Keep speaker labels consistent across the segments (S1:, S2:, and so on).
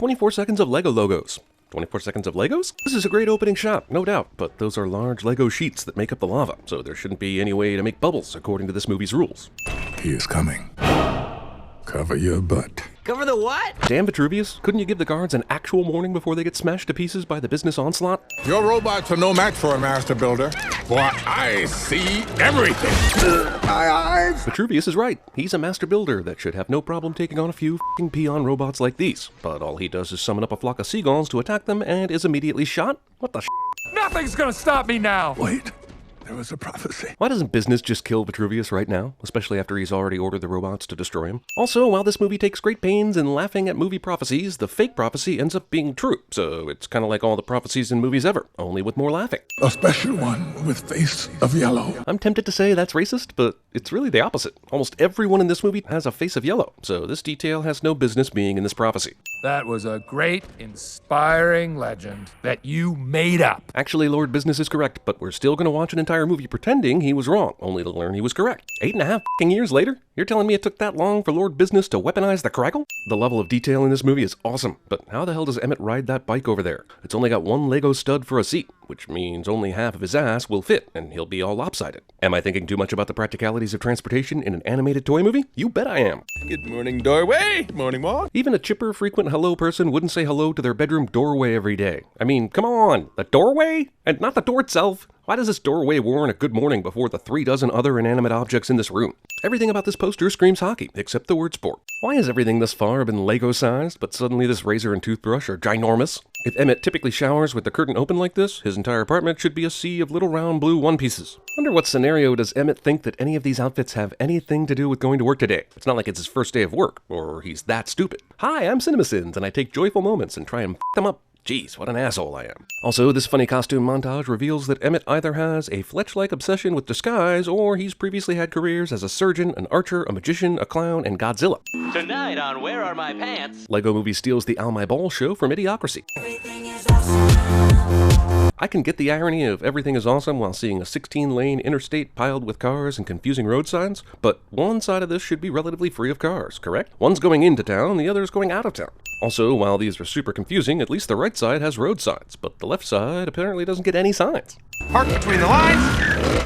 S1: 24 seconds of Lego logos. 24 seconds of Legos? This is a great opening shot, no doubt, but those are large Lego sheets that make up the lava, so there shouldn't be any way to make bubbles according to this movie's rules.
S2: He is coming. Cover your butt.
S3: Cover the what?
S1: Damn, Vitruvius, couldn't you give the guards an actual warning before they get smashed to pieces by the business onslaught?
S2: Your robots are no match for a master builder. For I see everything. My eyes.
S1: Vitruvius is right. He's a master builder that should have no problem taking on a few f***ing peon robots like these. But all he does is summon up a flock of seagulls to attack them and is immediately shot? What the sh**?
S4: Nothing's gonna stop me now!
S2: Wait. There was a prophecy.
S1: Why doesn't business just kill Vitruvius right now, especially after he's already ordered the robots to destroy him? Also, while this movie takes great pains in laughing at movie prophecies, the fake prophecy ends up being true, so it's kind of like all the prophecies in movies ever, only with more laughing.
S2: A special one with face of yellow.
S1: I'm tempted to say that's racist, but it's really the opposite. Almost everyone in this movie has a face of yellow, so this detail has no business being in this prophecy.
S4: That was a great, inspiring legend that you made up.
S1: Actually, Lord Business is correct, but we're still going to watch an entire movie pretending he was wrong, only to learn he was correct. 8.5 years later? You're telling me it took that long for Lord Business to weaponize the Craggle? The level of detail in this movie is awesome, but how the hell does Emmett ride that bike over there? It's only got one Lego stud for a seat, which means only half of his ass will fit, and he'll be all lopsided. Am I thinking too much about the practicalities of transportation in an animated toy movie? You bet I am.
S5: Good morning, doorway. Good morning, Walt.
S1: Even a chipper, frequent hello person wouldn't say hello to their bedroom doorway every day. I mean, come on, the doorway? And not the door itself. Why does this doorway warn a good morning before the 36 other inanimate objects in this room? Everything about this poster screams hockey, except the word sport. Why has everything thus far been Lego-sized, but suddenly this razor and toothbrush are ginormous? If Emmett typically showers with the curtain open like this, his entire apartment should be a sea of little round blue one-pieces. Wonder what scenario does Emmett think that any of these outfits have anything to do with going to work today? It's not like it's his first day of work, or he's that stupid. Hi, I'm CinemaSins, and I take joyful moments and try and f*** them up. Jeez, what an asshole I am. Also, this funny costume montage reveals that Emmett either has a Fletch-like obsession with disguise, or he's previously had careers as a surgeon, an archer, a magician, a clown, and Godzilla.
S3: Tonight on Where Are My Pants?
S1: Lego Movie steals the Ow My Ball show from Idiocracy. I can get the irony of everything is awesome while seeing a 16-lane interstate piled with cars and confusing road signs, but one side of this should be relatively free of cars, correct? One's going into town, the other's going out of town. Also, while these are super confusing, at least the right side has road signs, but the left side apparently doesn't get any signs.
S4: Park between the lines.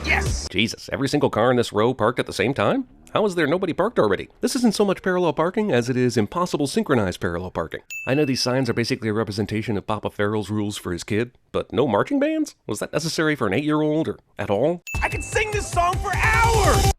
S4: Yes!
S1: Jesus, every single car in this row parked at the same time? How is there nobody parked already? This isn't so much parallel parking as it is impossible synchronized parallel parking. I know these signs are basically a representation of Papa Farrell's rules for his kid, but no marching bands? Was that necessary for an 8-year-old or at all?
S4: I can sing this song for hours!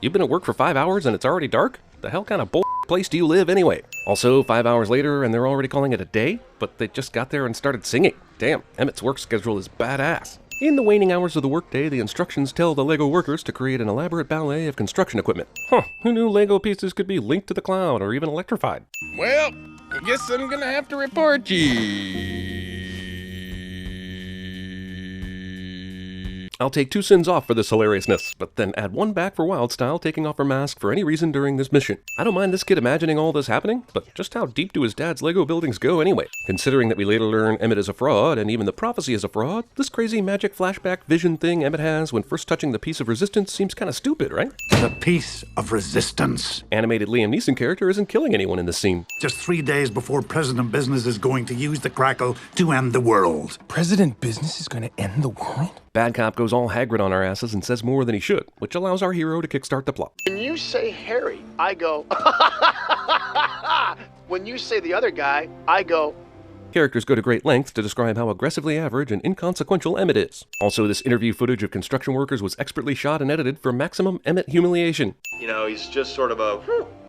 S1: You've been at work for 5 hours and it's already dark? The hell kind of bull place do you live anyway? Also, 5 hours later and they're already calling it a day? But they just got there and started singing. Damn, Emmett's work schedule is badass. In the waning hours of the workday, the instructions tell the Lego workers to create an elaborate ballet of construction equipment. Huh, who knew Lego pieces could be linked to the cloud or even electrified?
S5: Well, I guess I'm gonna have to report you.
S1: I'll take 2 sins off for this hilariousness, but then add 1 back for Wildstyle taking off her mask for any reason during this mission. I don't mind this kid imagining all this happening, but just how deep do his dad's Lego buildings go anyway? Considering that we later learn Emmett is a fraud, and even the prophecy is a fraud, this crazy magic flashback vision thing Emmett has when first touching the piece of resistance seems kinda stupid, right?
S6: The piece of resistance.
S1: Animated Liam Neeson character isn't killing anyone in this scene.
S6: Just 3 days before President Business is going to use the crackle to end the world.
S4: President Business is gonna end the world?
S1: Bad cop goes all Hagrid on our asses and says more than he should, which allows our hero to kickstart the plot.
S7: When you say Harry, I go, when you say the other guy, I go.
S1: Characters go to great lengths to describe how aggressively average and inconsequential Emmett is. Also, this interview footage of construction workers was expertly shot and edited for maximum Emmett humiliation.
S7: You know, he's just sort of a,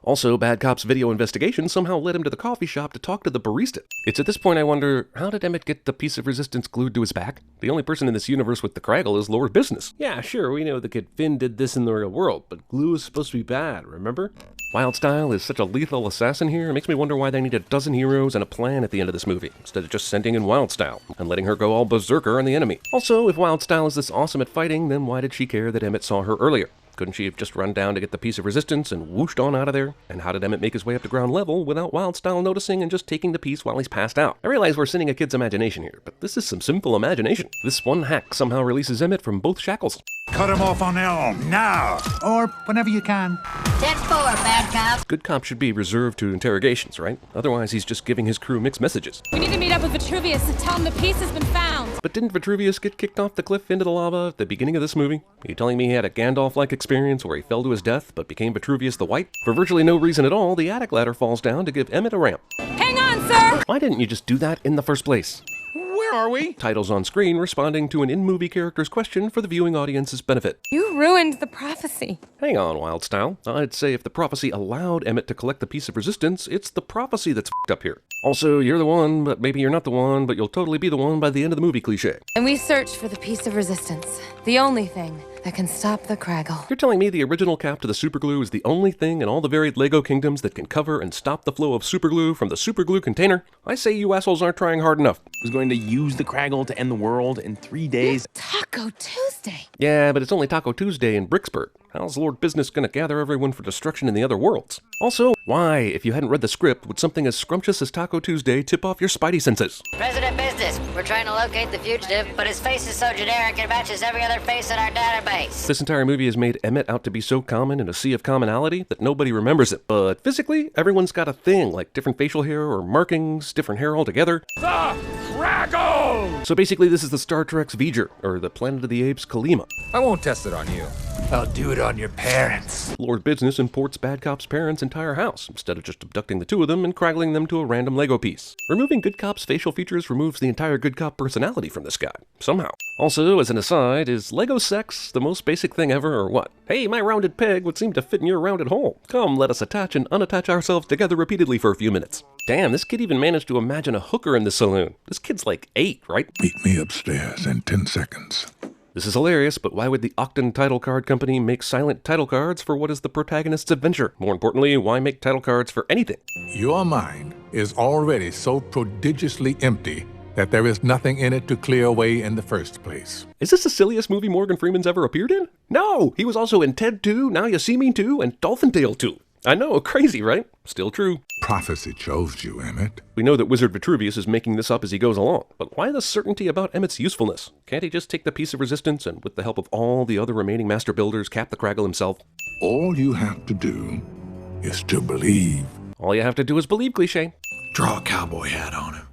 S1: Also, Bad Cop's video investigation somehow led him to the coffee shop to talk to the barista. It's at this point I wonder, how did Emmett get the piece of resistance glued to his back? The only person in this universe with the Craggle is Lord Business. Yeah, sure, we know the kid Finn did this in the real world, but glue is supposed to be bad, remember? Wildstyle is such a lethal assassin here, it makes me wonder why they need a dozen heroes and a plan at the end of this movie, instead of just sending in Wildstyle and letting her go all berserker on the enemy. Also, if Wildstyle is this awesome at fighting, then why did she care that Emmett saw her earlier? Couldn't she have just run down to get the piece of resistance and whooshed on out of there? And how did Emmett make his way up to ground level without Wildstyle noticing and just taking the piece while he's passed out? I realize we're sinning a kid's imagination here, but this is some simple imagination. This one hack somehow releases Emmett from both shackles.
S6: Cut him off on Elm, now! Or whenever you can.
S8: 10-4, bad cop.
S1: Good cop should be reserved to interrogations, right? Otherwise, he's just giving his crew mixed messages.
S9: We need to meet up with Vitruvius to tell him the piece has been found.
S1: But didn't Vitruvius get kicked off the cliff into the lava at the beginning of this movie? Are you telling me he had a Gandalf-like experience where he fell to his death but became Vitruvius the White? For virtually no reason at all, the attic ladder falls down to give Emmett a ramp.
S9: Hang on, sir!
S1: Why didn't you just do that in the first place?
S5: Where are we?
S1: Titles on screen responding to an in-movie character's question for the viewing audience's benefit.
S9: You ruined the prophecy.
S1: Hang on, Wildstyle. I'd say if the prophecy allowed Emmett to collect the piece of resistance, it's the prophecy that's f***ed up here. Also, you're the one, but maybe you're not the one, but you'll totally be the one by the end of the movie cliche.
S9: And we searched for the piece of resistance. The only thing that can stop the Craggle.
S1: You're telling me the original cap to the superglue is the only thing in all the varied Lego kingdoms that can cover and stop the flow of superglue from the superglue container? I say you assholes aren't trying hard enough.
S5: Was going to use the Craggle to end the world in 3 days.
S9: Taco Tuesday.
S1: Yeah, but it's only Taco Tuesday in Bricksburg. How's Lord Business gonna gather everyone for destruction in the other worlds? Also, why, if you hadn't read the script, would something as scrumptious as Taco Tuesday tip off your spidey senses?
S8: President Business, we're trying to locate the fugitive, but his face is so generic it matches every other face in our database.
S1: This entire movie has made Emmett out to be so common in a sea of commonality that nobody remembers it. But physically, everyone's got a thing, like different facial hair or markings, different hair altogether.
S4: The Craggle!
S1: So basically, this is the Star Trek's V'ger, or the Planet of the Apes' Kalima.
S4: I won't test it on you.
S6: I'll do it on your parents.
S1: Lord Business imports Bad Cop's parents' entire house, instead of just abducting the two of them and craggling them to a random Lego piece. Removing Good Cop's facial features removes the entire Good Cop personality from this guy, somehow. Also, as an aside, is Lego sex the most basic thing ever, or what? Hey, my rounded peg would seem to fit in your rounded hole. Come, let us attach and unattach ourselves together repeatedly for a few minutes. Damn, this kid even managed to imagine a hooker in the saloon. This kid's like 8, right?
S2: Meet me upstairs in 10 seconds.
S1: This is hilarious, but why would the Octon Title Card Company make silent title cards for what is the protagonist's adventure? More importantly, why make title cards for anything?
S2: Your mind is already so prodigiously empty that there is nothing in it to clear away in the first place.
S1: Is this the silliest movie Morgan Freeman's ever appeared in? No! He was also in Ted 2, Now You See Me 2, and Dolphin Tale 2. I know, crazy, right? Still true.
S2: Prophecy chose you, Emmett.
S1: We know that Wizard Vitruvius is making this up as he goes along, but why the certainty about Emmett's usefulness? Can't he just take the piece of resistance and, with the help of all the other remaining master builders, cap the Craggle himself?
S2: All you have to do is to believe.
S1: All you have to do is believe, cliché.
S6: Draw a cowboy hat on him.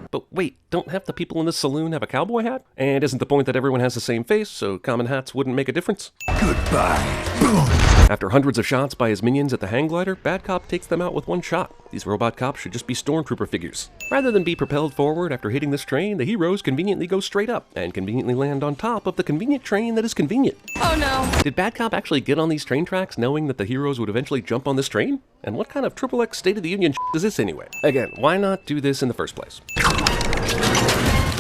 S1: But wait, don't half the people in this saloon have a cowboy hat? And isn't the point that everyone has the same face, so common hats wouldn't make a difference?
S6: Goodbye. Boom.
S1: After hundreds of shots by his minions at the hang glider, Bad Cop takes them out with one shot. These robot cops should just be stormtrooper figures. Rather than be propelled forward after hitting this train, the heroes conveniently go straight up, and conveniently land on top of the convenient train that is convenient.
S9: Oh no.
S1: Did Bad Cop actually get on these train tracks knowing that the heroes would eventually jump on this train? And what kind of XXX State of the Union is this anyway? Again, why not do this in the first place?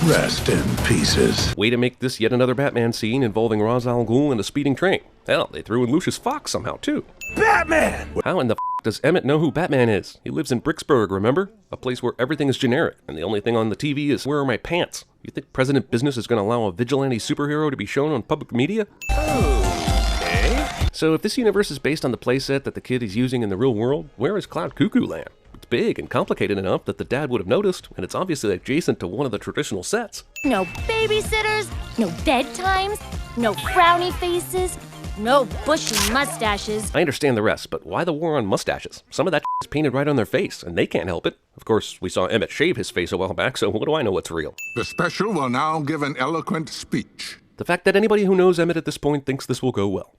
S6: Rest in pieces.
S1: Way to make this yet another Batman scene involving Ra's al Ghul and a speeding train. Hell, they threw in Lucius Fox somehow, too.
S6: Batman!
S1: How in the f*** does Emmett know who Batman is? He lives in Bricksburg, remember? A place where everything is generic, and the only thing on the TV is Where Are My Pants? You think President Business is going to allow a vigilante superhero to be shown on public media?
S5: Okay.
S1: So if this universe is based on the playset that the kid is using in the real world, where is Cloud Cuckoo Land? It's big and complicated enough that the dad would have noticed, and it's obviously adjacent to one of the traditional sets.
S10: No babysitters, no bedtimes, no frowny faces, no bushy mustaches.
S1: I understand the rest, but why the war on mustaches? Some of that is painted right on their face, and they can't help it. Of course, we saw Emmett shave his face a while back, so what do I know what's real?
S2: The special will now give an eloquent speech.
S1: The fact that anybody who knows Emmett at this point thinks this will go well.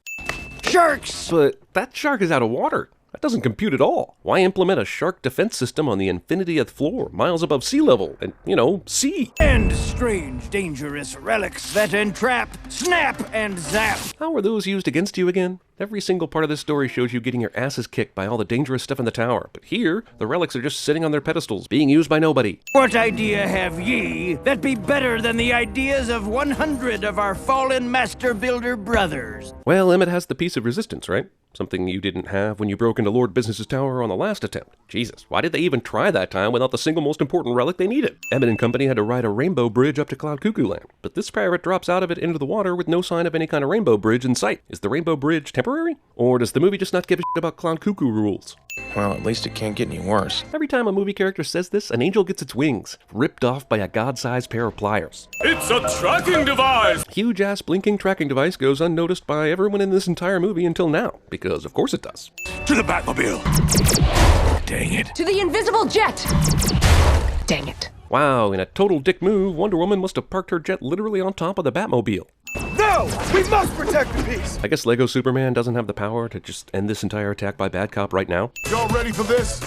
S6: Sharks!
S1: But that shark is out of water. That doesn't compute at all. Why implement a shark defense system on the infinitieth floor, miles above sea level, and, sea?
S11: And strange, dangerous relics that entrap, snap, and zap.
S1: How are those used against you again? Every single part of this story shows you getting your asses kicked by all the dangerous stuff in the tower, but here, the relics are just sitting on their pedestals, being used by nobody.
S11: What idea have ye that be better than the ideas of 100 of our fallen master builder brothers?
S1: Well, Emmett has the piece of resistance, right? something you didn't have when you broke into Lord Business's tower on the last attempt. Jesus, why did they even try that time without the single most important relic they needed? Emmett and company had to ride a rainbow bridge up to Cloud Cuckoo Land, but this pirate drops out of it into the water with no sign of any kind of rainbow bridge in sight. Is the rainbow bridge temporary? Or does the movie just not give a shit about Cloud Cuckoo rules?
S5: Well, at least it can't get any worse.
S1: Every time a movie character says this, an angel gets its wings ripped off by a god-sized pair of pliers.
S4: It's a tracking device!
S1: Huge-ass blinking tracking device goes unnoticed by everyone in this entire movie until now, because of course it does.
S11: To the Batmobile! Dang it.
S9: To the invisible jet! Dang it.
S1: Wow, in a total dick move, Wonder Woman must have parked her jet literally on top of the Batmobile.
S11: No! We must protect the peace!
S1: I guess Lego Superman doesn't have the power to just end this entire attack by Bad Cop right now.
S12: Y'all ready for this?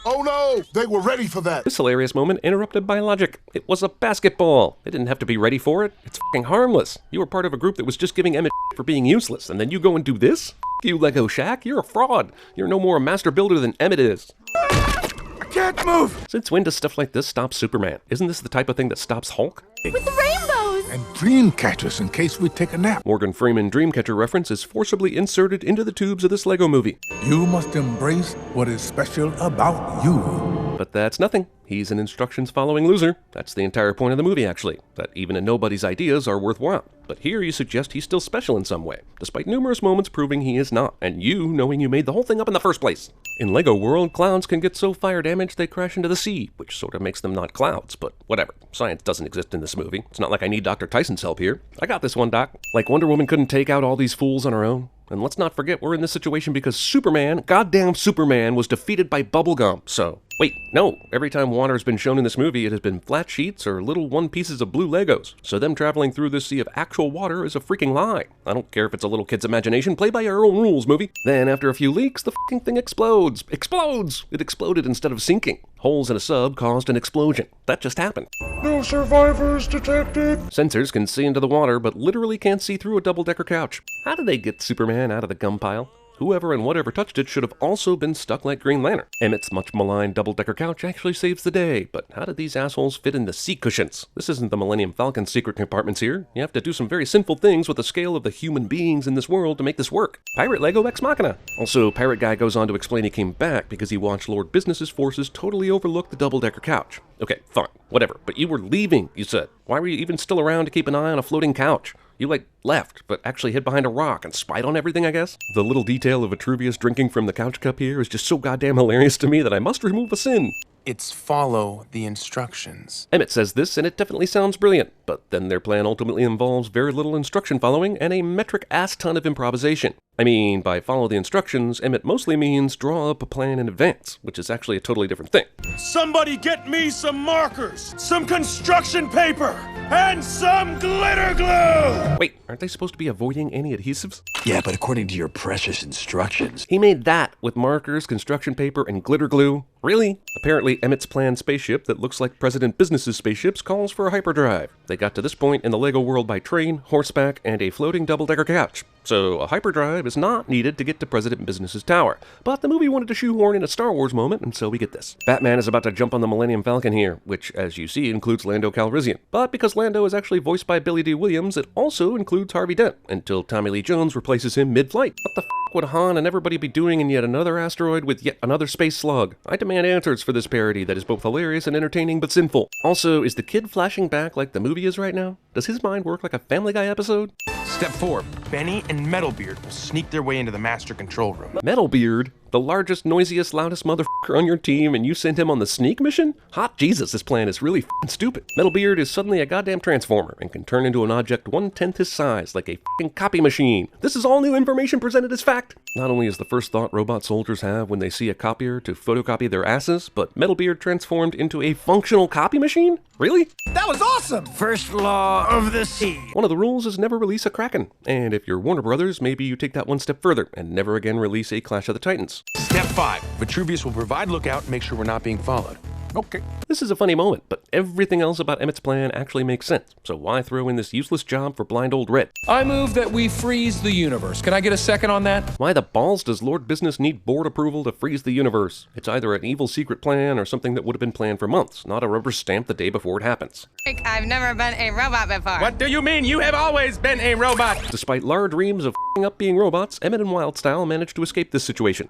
S12: Oh no! They were ready for that!
S1: This hilarious moment interrupted by logic. It was a basketball. They didn't have to be ready for it. It's f***ing harmless. You were part of a group that was just giving Emmett for being useless, and then you go and do this? F*** you, Lego Shack. You're a fraud. You're no more a master builder than Emmett is.
S11: I can't move!
S1: Since when does stuff like this stop Superman? Isn't this the type of thing that stops Hulk?
S10: With the rainbows!
S2: And dream catchers in case we take a nap.
S1: Morgan Freeman Dreamcatcher reference is forcibly inserted into the tubes of this Lego movie.
S2: You must embrace what is special about you.
S1: But that's nothing. He's an instructions-following loser. That's the entire point of the movie, actually. That even a nobody's ideas are worthwhile. But here you suggest he's still special in some way, despite numerous moments proving he is not, and you knowing you made the whole thing up in the first place. In Lego World, clouds can get so fire damaged they crash into the sea, which sort of makes them not clouds, but whatever. Science doesn't exist in this movie. It's not like I need Dr. Tyson's help here. I got this one, Doc. Like Wonder Woman couldn't take out all these fools on her own. And let's not forget we're in this situation because Superman, goddamn Superman, was defeated by bubblegum, so... Wait, no. Every time water's been shown in this movie, it has been flat sheets or little one pieces of blue Legos. So them traveling through this sea of actual water is a freaking lie. I don't care if it's a little kid's imagination. Play by your own rules, movie. Then, after a few leaks, the fucking thing explodes. Explodes! It exploded instead of sinking. Holes in a sub caused an explosion. That just happened.
S12: No survivors detected!
S1: Sensors can see into the water, but literally can't see through a double-decker couch. How did they get Superman out of the gum pile? Whoever and whatever touched it should have also been stuck like Green Lantern. Emmett's much maligned double-decker couch actually saves the day, but how did these assholes fit in the seat cushions? This isn't the Millennium Falcon secret compartments here. You have to do some very sinful things with the scale of the human beings in this world to make this work. Pirate Lego Ex Machina. Also, Pirate Guy goes on to explain he came back because he watched Lord Business's forces totally overlook the double-decker couch. Okay, fine, whatever, but you were leaving, you said. Why were you even still around to keep an eye on a floating couch? You, left, but actually hid behind a rock and spied on everything, I guess? The little detail of Vitruvius drinking from the couch cup here is just so goddamn hilarious to me that I must remove a sin.
S5: It's follow the instructions.
S1: Emmett says this, and it definitely sounds brilliant, but then their plan ultimately involves very little instruction following and a metric ass ton of improvisation. I mean, by follow the instructions, Emmett mostly means draw up a plan in advance, which is actually a totally different thing.
S11: Somebody get me some markers, some construction paper, and some glitter glue!
S1: Wait, aren't they supposed to be avoiding any adhesives?
S11: Yeah, but according to your precious instructions.
S1: He made that with markers, construction paper, and glitter glue? Really? Apparently, Emmett's planned spaceship that looks like President Business's spaceships calls for a hyperdrive. They got to this point in the Lego world by train, horseback, and a floating double-decker couch. So a hyperdrive is not needed to get to President Business's tower. But the movie wanted to shoehorn in a Star Wars moment, and so we get this. Batman is about to jump on the Millennium Falcon here, which, as you see, includes Lando Calrissian. But because Lando is actually voiced by Billy D. Williams, it also includes Harvey Dent, until Tommy Lee Jones replaces him mid-flight. What the f*** would Han and everybody be doing in yet another asteroid with yet another space slug? I demand answers for this parody that is both hilarious and entertaining but sinful. Also, is the kid flashing back like the movie is right now? Does his mind work like a Family Guy episode?
S5: Step 4. Benny and Metalbeard will sneak their way into the master control room.
S1: Metalbeard? The largest, noisiest, loudest motherfucker on your team, and you send him on the sneak mission? Hot Jesus, this plan is really f***ing stupid. Metalbeard is suddenly a goddamn transformer and can turn into an object 1/10 his size, like a f***ing copy machine. This is all new information presented as fact. Not only is the first thought robot soldiers have when they see a copier to photocopy their asses, but Metalbeard transformed into a functional copy machine? Really?
S11: That was awesome! First law of the sea.
S1: One of the rules is never release a Kraken. And if you're Warner Brothers, maybe you take that one step further and never again release a Clash of the Titans.
S5: Step 5. Vitruvius will provide lookout and make sure we're not being followed.
S2: Okay.
S1: This is a funny moment, but everything else about Emmett's plan actually makes sense, so why throw in this useless job for blind old Red?
S4: I move that we freeze the universe. Can I get a second on that?
S1: Why the balls does Lord Business need board approval to freeze the universe? It's either an evil secret plan or something that would have been planned for months, not a rubber stamp the day before it happens.
S13: I've never been a robot before.
S5: What do you mean? You have always been a robot.
S1: Despite large dreams of f***ing up being robots, Emmett and Wildstyle managed to escape this situation.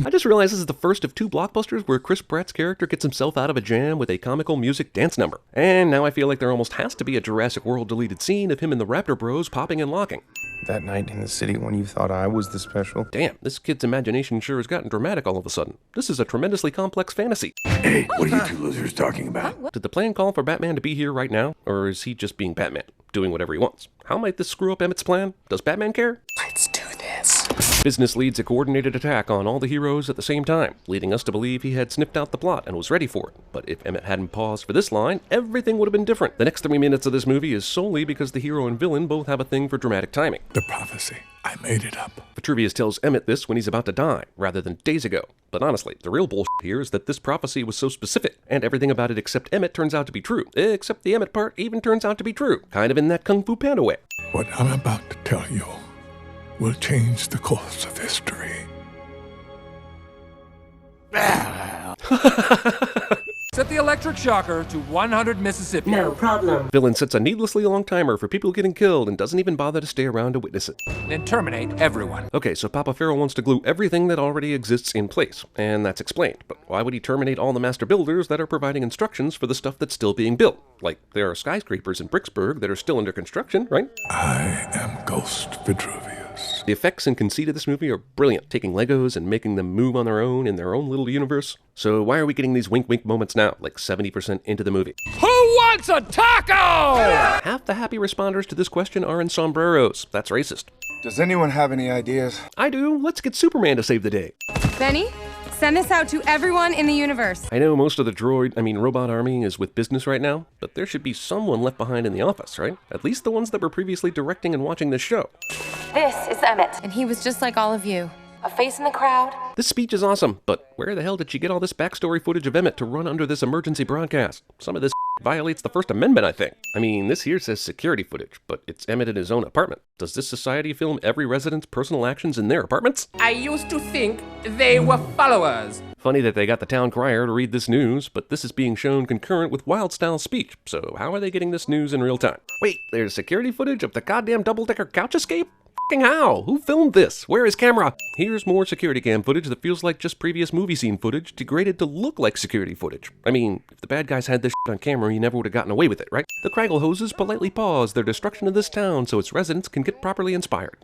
S1: I just realized this is the first of 2 blockbusters where Chris Pratt's character gets himself out of a jam with a comical music dance number. And now I feel like there almost has to be a Jurassic World deleted scene of him and the Raptor Bros popping and locking.
S5: That night in the city when you thought I was the special.
S1: Damn, this kid's imagination sure has gotten dramatic all of a sudden. This is a tremendously complex fantasy.
S6: Hey, what are you 2 losers talking about?
S1: Did the plan call for Batman to be here right now? Or is he just being Batman, doing whatever he wants? How might this screw up Emmett's plan? Does Batman care?
S5: Let's do this.
S1: Business leads a coordinated attack on all the heroes at the same time, leading us to believe he had sniffed out the plot and was ready for it. But if Emmett hadn't paused for this line, everything would have been different. The next 3 minutes of this movie is solely because the hero and villain both have a thing for dramatic timing.
S2: The prophecy. I made it up.
S1: Vitruvius tells Emmett this when he's about to die, rather than days ago. But honestly, the real bullshit here is that this prophecy was so specific, and everything about it except Emmett turns out to be true. Except the Emmett part even turns out to be true, kind of in that Kung Fu Panda way.
S2: What I'm about to tell you will change the course of history.
S4: Set the electric shocker to 100 Mississippi.
S14: No problem.
S1: Villain sets a needlessly long timer for people getting killed and doesn't even bother to stay around to witness it.
S4: And terminate everyone.
S1: Okay, so Papa Pharaoh wants to glue everything that already exists in place, and that's explained. But why would he terminate all the master builders that are providing instructions for the stuff that's still being built? Like, there are skyscrapers in Bricksburg that are still under construction, right?
S2: I am Ghost Vitruvius.
S1: The effects and conceit of this movie are brilliant, taking Legos and making them move on their own in their own little universe. So why are we getting these wink-wink moments now, like 70% into the movie?
S4: Who wants a taco?
S1: Half the happy responders to this question are in sombreros. That's racist.
S5: Does anyone have any ideas?
S1: I do. Let's get Superman to save the day.
S9: Benny, send this out to everyone in the universe.
S1: I know most of the robot army is with business right now, but there should be someone left behind in the office, right? At least the ones that were previously directing and watching this show.
S9: This is Emmett. And he was just like all of you. A face in the crowd.
S1: This speech is awesome, but where the hell did she get all this backstory footage of Emmett to run under this emergency broadcast? Some of this violates the First Amendment, I think. I mean, this here says security footage, but it's Emmett in his own apartment. Does this society film every resident's personal actions in their apartments?
S4: I used to think they were followers.
S1: Funny that they got the town crier to read this news, but this is being shown concurrent with Wildstyle's speech, so how are they getting this news in real time? Wait, there's security footage of the goddamn double-decker couch escape? F***ing how? Who filmed this? Where is camera? Here's more security cam footage that feels like just previous movie scene footage degraded to look like security footage. I mean, if the bad guys had this shit on camera, you never would have gotten away with it, right? The Craggle hoses politely pause their destruction of this town so its residents can get properly inspired.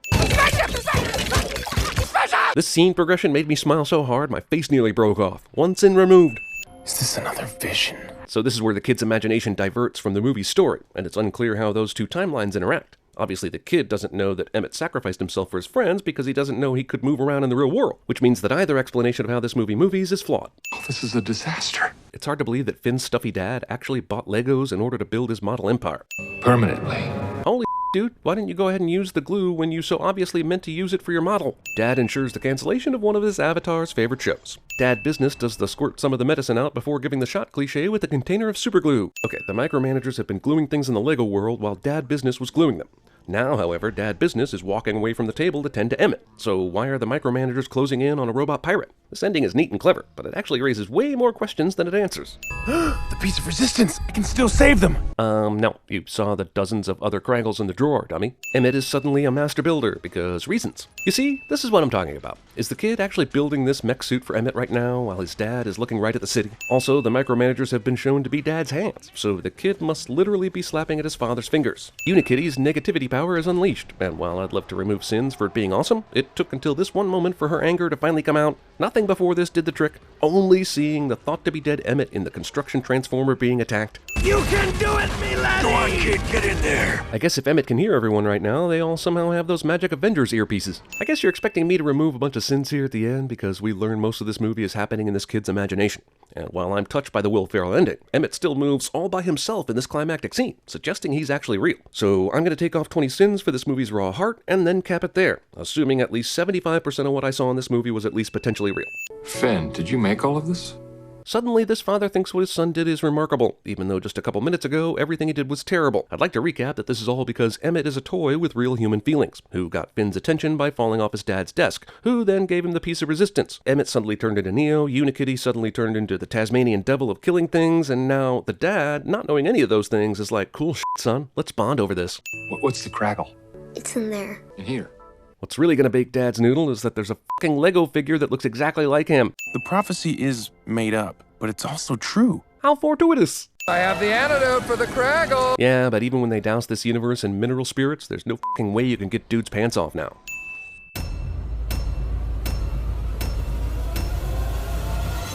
S1: This scene progression made me smile so hard my face nearly broke off. One sin removed.
S5: Is this another vision?
S1: So this is where the kid's imagination diverts from the movie's story, and it's unclear how those two timelines interact. Obviously, the kid doesn't know that Emmett sacrificed himself for his friends because he doesn't know he could move around in the real world, which means that either explanation of how this movie movies is flawed.
S2: Oh, this is a disaster.
S1: It's hard to believe that Finn's stuffy dad actually bought Legos in order to build his model empire.
S2: Permanently.
S1: Holy dude, why didn't you go ahead and use the glue when you so obviously meant to use it for your model? Dad ensures the cancellation of one of his avatar's favorite shows. Dad Business does the squirt some of the medicine out before giving the shot cliche with a container of superglue. Okay, the micromanagers have been gluing things in the Lego world while Dad Business was gluing them. Now, however, Dad Business is walking away from the table to tend to Emmett. So why are the micromanagers closing in on a robot pirate? This ending is neat and clever, but it actually raises way more questions than it answers.
S5: The piece of resistance! I can still save them!
S1: No. You saw the dozens of other Kraggles in the drawer, dummy. Emmett is suddenly a master builder because reasons. You see, this is what I'm talking about. Is the kid actually building this mech suit for Emmett right now while his dad is looking right at the city? Also, the micromanagers have been shown to be Dad's hands, so the kid must literally be slapping at his father's fingers. Unikitty's negativity power is unleashed, and while I'd love to remove Sins for it being awesome, it took until this one moment for her anger to finally come out. Nothing before this did the trick, only seeing the thought-to-be-dead Emmett in the construction transformer being attacked.
S11: You can do it, me laddie!
S6: Go on, kid, get in there!
S1: I guess if Emmett can hear everyone right now, they all somehow have those magic Avengers earpieces. I guess you're expecting me to remove a bunch of sins here at the end because we learn most of this movie is happening in this kid's imagination. And while I'm touched by the Will Ferrell ending, Emmett still moves all by himself in this climactic scene, suggesting he's actually real. So I'm going to take off 20 sins for this movie's raw heart, and then cap it there, assuming at least 75% of what I saw in this movie was at least potentially real.
S14: Finn, did you make all of this?
S1: Suddenly, this father thinks what his son did is remarkable, even though just a couple minutes ago, everything he did was terrible. I'd like to recap that this is all because Emmett is a toy with real human feelings, who got Finn's attention by falling off his dad's desk, who then gave him the piece of resistance. Emmett suddenly turned into Neo, Unikitty suddenly turned into the Tasmanian devil of killing things, and now the dad, not knowing any of those things, is like, cool shit, son, let's bond over this.
S14: What's the crackle?
S15: It's in there.
S14: In here.
S1: What's really gonna bake Dad's noodle is that there's a fucking Lego figure that looks exactly like him.
S5: The prophecy is made up, but it's also true.
S1: How fortuitous!
S4: I have the antidote for the craggle!
S1: Yeah, but even when they douse this universe in mineral spirits, there's no fucking way you can get dude's pants off now.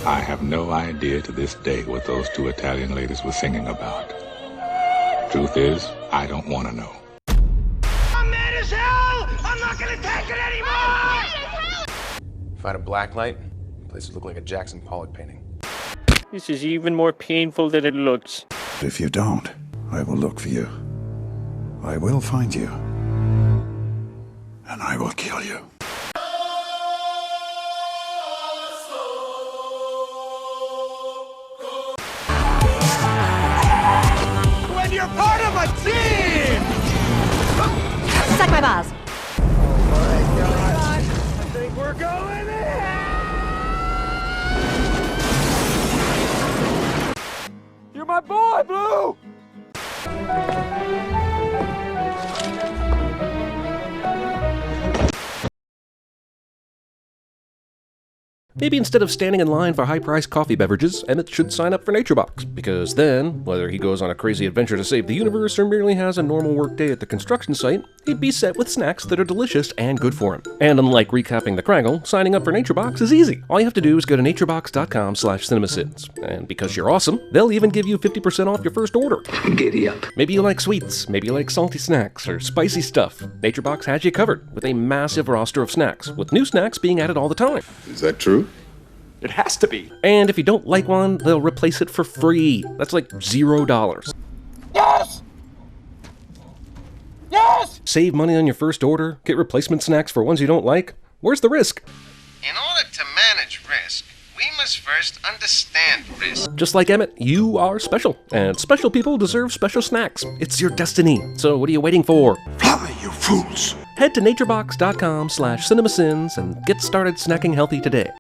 S2: I have no idea to this day what those two Italian ladies were singing about. Truth is, I don't want to know.
S11: I'm mad as hell! I'm not gonna take it anymore!
S5: If I had a black light, the place would look like a Jackson Pollock painting.
S16: This is even more painful than it looks.
S6: If you don't, I will look for you. I will find you. And I will kill you.
S11: When you're part of a team!
S8: Suck my balls.
S11: Oh my God! I think we're going in!
S4: You're my boy, Blue!
S1: Maybe instead of standing in line for high-priced coffee beverages, Emmett should sign up for NatureBox, because then, whether he goes on a crazy adventure to save the universe or merely has a normal work day at the construction site, he'd be set with snacks that are delicious and good for him. And unlike recapping the Craggle, signing up for NatureBox is easy. All you have to do is go to naturebox.com/CinemaSins. And because you're awesome, they'll even give you 50% off your first order.
S17: Giddy up.
S1: Maybe you like sweets, maybe you like salty snacks, or spicy stuff. NatureBox has you covered, with a massive roster of snacks, with new snacks being added all the time.
S2: Is that true?
S5: It has to be.
S1: And if you don't like one, they'll replace it for free. That's like $0.
S11: Yes! Yes!
S1: Save money on your first order, get replacement snacks for ones you don't like. Where's the risk?
S18: In order to manage risk, we must first understand risk.
S1: Just like Emmett, you are special, and special people deserve special snacks. It's your destiny. So what are you waiting for?
S6: Fly, you fools!
S1: Head to naturebox.com/CinemaSins and get started snacking healthy today.